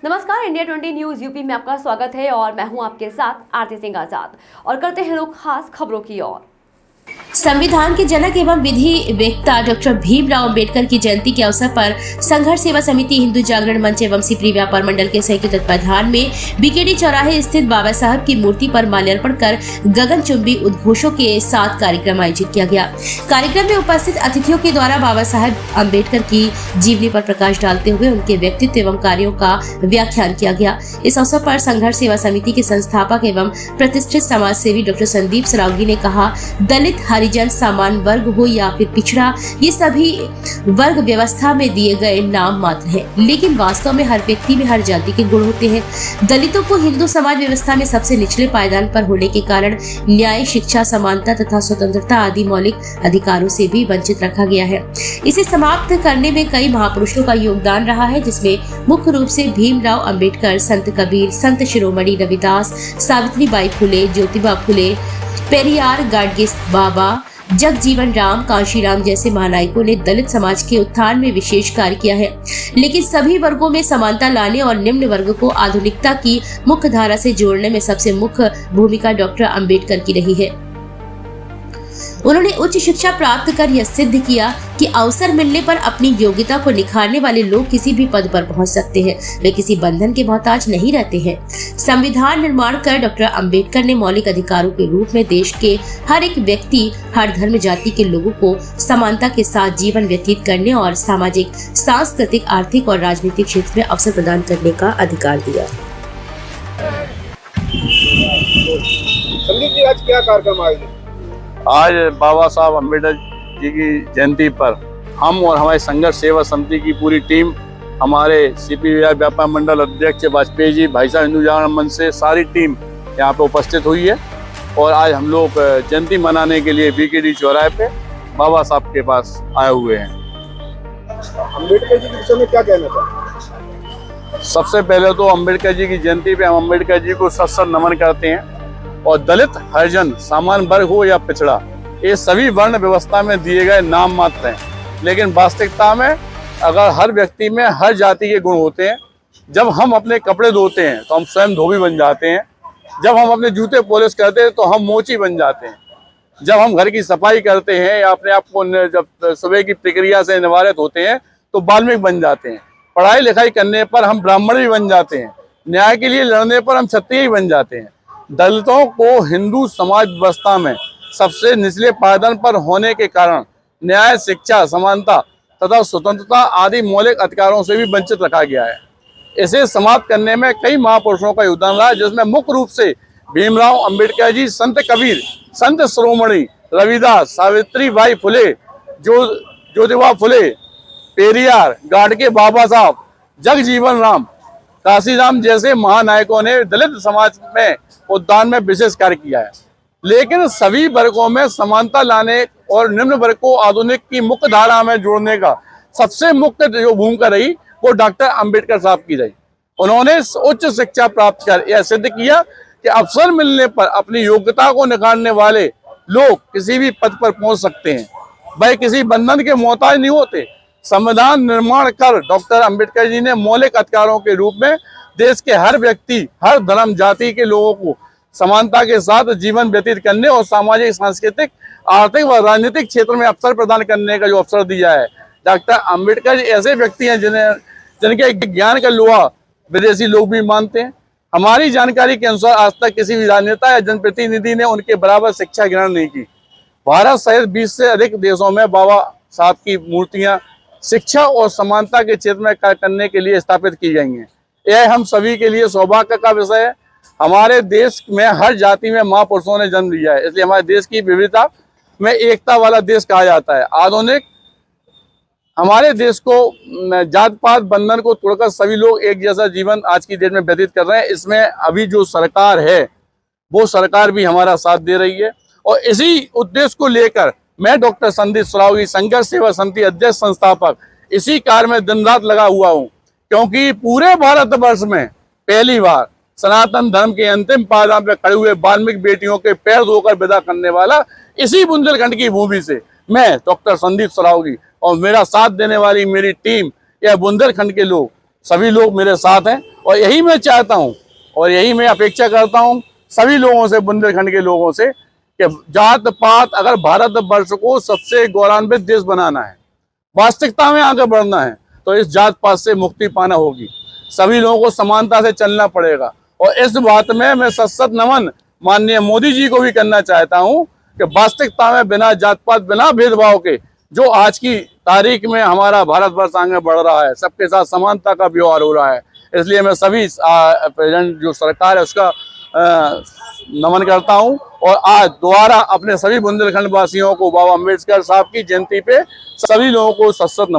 नमस्कार, India 20 news UP में आपका स्वागत है और मैं हूं आपके साथ आरती सिंह आजाद। और करते हैं रुख खास खबरों की ओर। संविधान के जनक एवं विधि वेत्ता डॉक्टर भीमराव अंबेडकर की जयंती के अवसर पर संघर्ष सेवा समिति, हिंदू जागरण मंच एवं सिपरी व्यापार मंडल के संयुक्त तत्वावधान में बीकेडी चौराहे स्थित बाबा साहब की मूर्ति पर माल्यार्पण कर गगनचुंबी उद्घोषों के साथ कार्यक्रम आयोजित किया गया। कार्यक्रम में उपस्थित अतिथियों के द्वारा बाबा साहब अंबेडकर की जीवनी पर प्रकाश डालते हुए उनके व्यक्तित्व एवं कार्यों का व्याख्यान किया गया। इस अवसर पर संघर्ष सेवा समिति के संस्थापक एवं प्रतिष्ठित समाज सेवी डॉक्टर संदीप सरावगी ने कहा, दलित, हरिजन, सामान्य वर्ग हो या फिर पिछड़ा, ये सभी वर्ग व्यवस्था में दिए गए नाम मात्र है, लेकिन वास्तव में हर व्यक्ति में हर जाति के गुण होते हैं। दलितों को हिंदू समाज व्यवस्था में सबसे निचले पायदान पर होने के कारण न्याय, शिक्षा, समानता तथा स्वतंत्रता आदि मौलिक अधिकारों से भी वंचित रखा गया है। इसे समाप्त करने में कई महापुरुषों का योगदान रहा है, जिसमें मुख्य रूप से भीमराव अंबेडकर, संत कबीर, संत शिरोमणि रविदास, सावित्रीबाई फुले, ज्योतिबा फुले, पेरियार, गाडगे बाबा, जगजीवन राम, कांशीराम जैसे महानायकों ने दलित समाज के उत्थान में विशेष कार्य किया है। लेकिन सभी वर्गों में समानता लाने और निम्न वर्ग को आधुनिकता की मुख्य धारा से जोड़ने में सबसे मुख्य भूमिका डॉक्टर अंबेडकर की रही है। उन्होंने उच्च शिक्षा प्राप्त कर यह सिद्ध किया कि अवसर मिलने पर अपनी योग्यता को निखारने वाले लोग किसी भी पद पर पहुंच सकते हैं, वे किसी बंधन के मोहताज नहीं रहते हैं। संविधान निर्माण कर डॉक्टर अंबेडकर ने मौलिक अधिकारों के रूप में देश के हर एक व्यक्ति, हर धर्म जाति के लोगों को समानता के साथ जीवन व्यतीत करने और सामाजिक, सांस्कृतिक, आर्थिक और राजनीतिक क्षेत्र में अवसर प्रदान करने का अधिकार दिया। संदीप जी, आज क्या कार्यक्रम आयोजित? आज बाबा साहब अम्बेडकर जी की जयंती पर हम और हमारे संघर्ष सेवा समिति की पूरी टीम, हमारे सीपी व्यापार मंडल अध्यक्ष वाजपेयी जी, भाई साहब हिंदू जागरण मंच से सारी टीम यहाँ पे उपस्थित हुई है। और आज हम लोग जयंती मनाने के लिए बीकेडी चौराहे पे बाबा साहब के पास आए हुए हैं। अम्बेडकर जी के विषय में क्या कहना चाहते हैं? सबसे पहले तो अम्बेडकर जी की जयंती पे हम अम्बेडकर जी को सत नमन करते हैं। और दलित, हरिजन, सामान्य वर्ग हो या पिछड़ा, ये सभी वर्ण व्यवस्था में दिए गए नाम मात्र हैं, लेकिन वास्तविकता में अगर हर व्यक्ति में हर जाति के गुण होते हैं। जब हम अपने कपड़े धोते हैं तो हम स्वयं धोबी बन जाते हैं। जब हम अपने जूते पॉलिश करते हैं तो हम मोची बन जाते हैं। जब हम घर की सफाई करते हैं या अपने आप को जब सुबह की प्रक्रिया से निवारित होते हैं तो वाल्मीकि बन जाते हैं। पढ़ाई लिखाई करने पर हम ब्राह्मण भी बन जाते हैं। न्याय के लिए लड़ने पर हम क्षत्रिय बन जाते हैं। दलितों को हिंदू समाज व्यवस्था में सबसे निचले पायदान पर होने के कारण न्याय, शिक्षा, समानता तथा स्वतंत्रता आदि मौलिक अधिकारों से भी वंचित रखा गया है। इसे समाप्त करने में कई महापुरुषों का योगदान रहा है, जिसमें मुख्य रूप से भीमराव अंबेडकर जी, संत कबीर, संत शिरोमणि रविदास, सावित्रीबाई फुले, ज्योतिबा फुले, पेरियार, गाडगे बाबा साहब, जगजीवन राम, कांशीराम जैसे महानायकों ने दलित समाज में उत्थान में विशेष कार्य किया है। लेकिन सभी वर्गों में समानता लाने और निम्न वर्ग को आधुनिक की मुख्य धारा में जोड़ने का सबसे मुख्य जो भूमिका रही वो डॉक्टर अंबेडकर साहब की रही। उन्होंने उच्च शिक्षा प्राप्त कर यह सिद्ध किया कि अवसर मिलने पर अपनी योग्यता को निखारने वाले लोग किसी भी पद पर पहुंच सकते हैं, वह किसी बंधन के मोहताज नहीं होते। संविधान निर्माण कर डॉक्टर अंबेडकर जी ने मौलिक अधिकारों के रूप में देश के हर व्यक्ति, हर धर्म जाति के लोगों को समानता के साथ जीवन व्यतीत करने और सामाजिक, सांस्कृतिक, आर्थिक व राजनीतिक क्षेत्र में अवसर प्रदान करने का जो अवसर दिया है। डॉक्टर अंबेडकर ऐसे व्यक्ति हैं जिनके ज्ञान का लोहा विदेशी लोग भी मानते हैं। हमारी जानकारी के अनुसार आज तक किसी भी राजनेता या जनप्रतिनिधि ने उनके बराबर शिक्षा ग्रहण नहीं की। भारत सहित 20 से अधिक देशों में बाबा साहब की मूर्तियां शिक्षा और समानता के क्षेत्र में कार्य करने के लिए स्थापित की गई हैं। यह हम सभी के लिए सौभाग्य का विषय है। हमारे देश में हर जाति में महापुरुषों ने जन्म लिया है, इसलिए हमारे देश की विविधता में एकता वाला देश कहा जाता है। आधुनिक हमारे देश को जात पात बंधन को तोड़कर सभी लोग एक जैसा जीवन आज की डेट में व्यतीत कर रहे हैं। इसमें अभी जो सरकार है वो सरकार भी हमारा साथ दे रही है। और इसी उद्देश्य को लेकर मैं डॉक्टर संदीप सरावगी, संघर्ष सेवा समिति अध्यक्ष, संस्थापक, इसी कार्य में दिन रात लगा हुआ हूँ, क्योंकि पूरे भारतवर्ष में पहली बार सनातन धर्म के अंतिम पायदान पर खड़े हुए वाल्मीकि बेटियों के पैर धोकर विदा करने वाला इसी बुंदेलखंड की भूमि से मैं डॉक्टर संदीप सरावगी और मेरा साथ देने वाली मेरी टीम, यह बुंदेलखंड के लोग सभी लोग मेरे साथ हैं और यही मैं चाहता हूँ और यही मैं अपेक्षा करता हूँ सभी लोगों से, बुंदेलखंड के लोगों से, कि जात पात अगर भारतवर्ष को सबसे गौरवान्वित देश बनाना है, वास्तविकता में आगे बढ़ना है, तो इस जात पात से मुक्ति पाना होगी। सभी लोगों को समानता से चलना पड़ेगा और इस बात में मैं सशक्त नमन माननीय मोदी जी को भी करना चाहता हूं कि वास्तविकता में बिना जात पात, बिना भेदभाव के जो आज की तारीख में हमारा भारतवर्ष आगे बढ़ रहा है, सबके साथ समानता का व्यवहार हो रहा है। इसलिए मैं सभी प्रेजेंट जो सरकार है उसका नमन करता हूं और आज दोबारा अपने सभी बुंदेलखंड वासियों को बाबा अम्बेडकर साहब की जयंती पे सभी लोगों को सशक्त